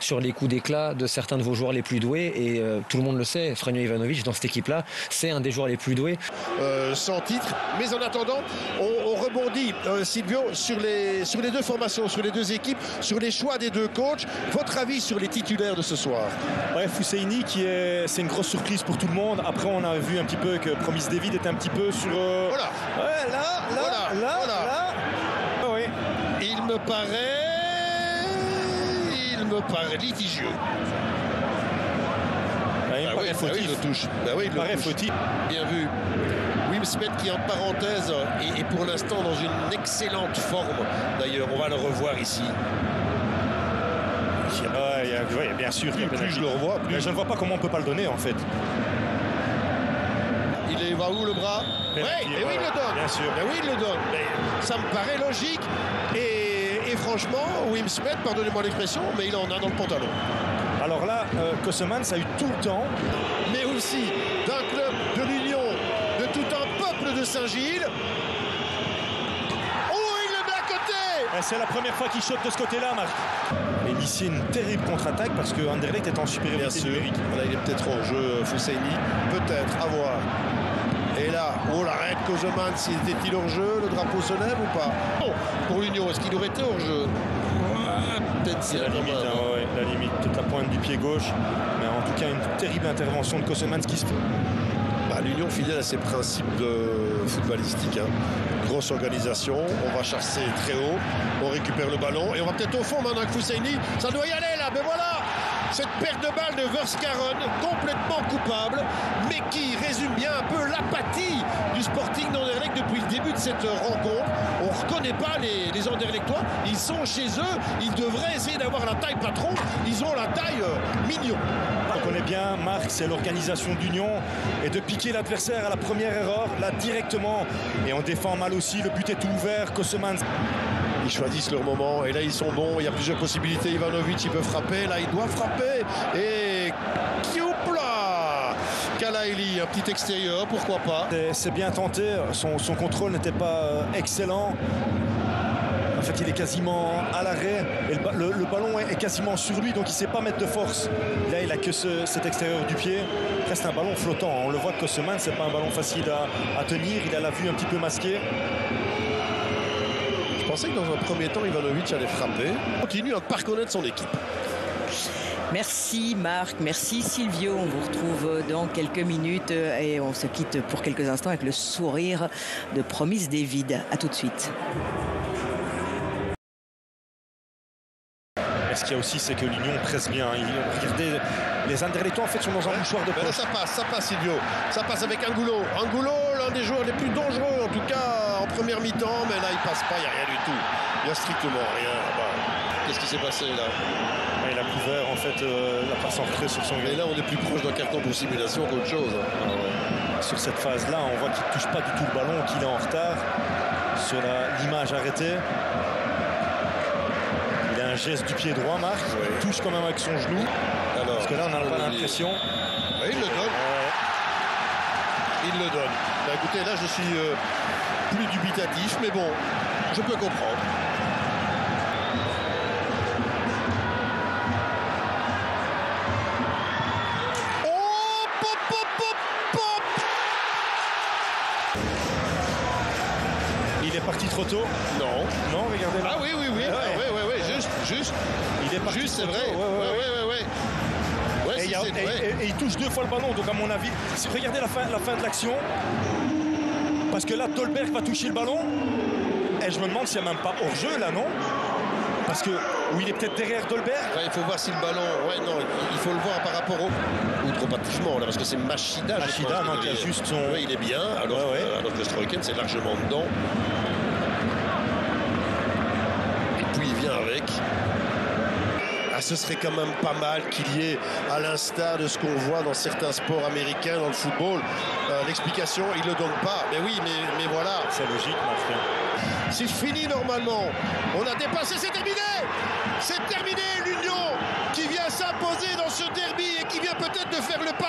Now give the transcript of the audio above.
sur les coups d'éclat de certains de vos joueurs les plus doués et tout le monde le sait, Franjo Ivanovic dans cette équipe-là, c'est un des joueurs les plus doués. Sans titre, mais en attendant, on rebondit, Silvio, sur les deux formations, sur les deux équipes, sur les choix des deux coachs. Votre avis sur les titulaires de ce soir? Ouais, Fousseyni, c'est une grosse surprise pour tout le monde. Après, on a vu un petit peu que Promise David était un petit peu sur... Voilà. Ouais, là. Ah, oui. Il me paraît litigieux. Il paraît fautif. Il le touche. Il paraît fautif. Bien vu. Wim Smith qui, en parenthèse, est pour l'instant dans une excellente forme. D'ailleurs, on va le revoir ici. Bien sûr. Plus je le revois, plus... Mais je ne vois pas comment on ne peut pas le donner, en fait. Il va où, le bras? Oui, il le donne. Bien sûr. Mais oui, il le donne. Mais ça me paraît logique. Et franchement, Wim Smith, pardonnez-moi l'expression, mais il en a dans le pantalon. Alors là, Koseman, ça a eu tout le temps. Mais aussi d'un club de l'Union, de tout un peuple de Saint-Gilles. Oh, il le met à côté! C'est la première fois qu'il saute de ce côté-là, Marc. Et initier une terrible contre-attaque parce que Anderlecht est en supériorité numérique. Voilà, il est peut-être hors jeu, Fousseyni. Peut-être, à voir. Et là, l'arrêt de Koseman, était-il hors jeu? Le drapeau se lève ou pas? Non, pour l'Union, est-ce qu'il aurait été hors jeu? Peut-être c'est la limite, la limite, peut-être la pointe du pied gauche. Mais en tout cas, une terrible intervention de Koseman qui se fait. L'Union fidèle à ses principes footballistiques. Grosse organisation, on va chasser très haut, on récupère le ballon et on va peut-être au fond maintenant avec Fousseyni. Ça doit y aller là, mais voilà! Cette perte de balle de Verskaren, complètement coupable, mais qui résume bien un peu l'apathie du Sporting d'Anderlecht depuis le début de cette rencontre. On ne reconnaît pas les Anderlechtois, ils sont chez eux, ils devraient essayer d'avoir la taille patron, ils ont la taille mignon. On connaît bien, Marc, c'est l'organisation d'Union et de piquer l'adversaire à la première erreur, là directement. Et on défend mal aussi, le but est ouvert, Koseman. Ils choisissent leur moment et là ils sont bons, il y a plusieurs possibilités. Ivanovic, il peut frapper, là il doit frapper et Kiupla Kalaili, un petit extérieur, pourquoi pas. C'est bien tenté, son contrôle n'était pas excellent. En fait, il est quasiment à l'arrêt et le ballon est quasiment sur lui, donc il ne sait pas mettre de force. Là, il n'a que cet extérieur du pied. Reste un ballon flottant. On le voit que Koseman, ce n'est pas un ballon facile à tenir. Il a la vue un petit peu masquée. Je pensais que dans un premier temps, Ivanovic allait frapper. Il continue à ne pas reconnaître son équipe. Merci Marc, merci Silvio. On vous retrouve dans quelques minutes et on se quitte pour quelques instants avec le sourire de Promise David. À tout de suite. Ce qu'il y a aussi, c'est que l'Union presse bien. Regardez, les Anderlechtois en fait sont dans un mouchoir de poche. Ça passe Silvio. Ça passe avec Angulo. Angulo, l'un des joueurs les plus dangereux, en tout cas en première mi-temps, mais là il passe pas, il n'y a rien du tout. Il n'y a strictement rien. Qu'est-ce qui s'est passé là? Il a couvert en fait la passe en retrait sur son gars. Et là on est plus proche d'un carton pour simulation qu'autre chose. Sur cette phase-là, on voit qu'il ne touche pas du tout le ballon, qu'il est en retard. Sur l'image arrêtée. Il a un geste du pied droit, Marc. Il touche quand même avec son genou. Alors, parce que là, on n'a pas l'impression. Il le donne. Il le donne. Écoutez, là, je suis plus dubitatif, mais bon, je peux comprendre. Oh, pop, pop, pop, pop. Il est parti trop tôt. Non, regardez là. Ah oui. Juste. Il est parti. Juste, c'est vrai. Ouais, et il touche deux fois le ballon, donc à mon avis, regardez la fin de l'action. Parce que là, Dolberg va toucher le ballon. Et je me demande s'il n'y a même pas hors-jeu là, non? Parce que, ou il est peut-être derrière Dolberg. Il faut voir si le ballon. Il faut le voir par rapport au outre-bâtissement, là, parce que c'est Machida. Machida, qui a juste son. Oui, il est bien, alors que Stroeken, c'est largement dedans. Et puis il vient avec. Ce serait quand même pas mal qu'il y ait, à l'instar de ce qu'on voit dans certains sports américains, dans le football, l'explication, il ne le donne pas. Mais oui, mais voilà. C'est logique, Martin. C'est fini normalement. On a dépassé, c'est terminé. C'est terminé, l'Union qui vient s'imposer dans ce derby et qui vient peut-être de faire le pas.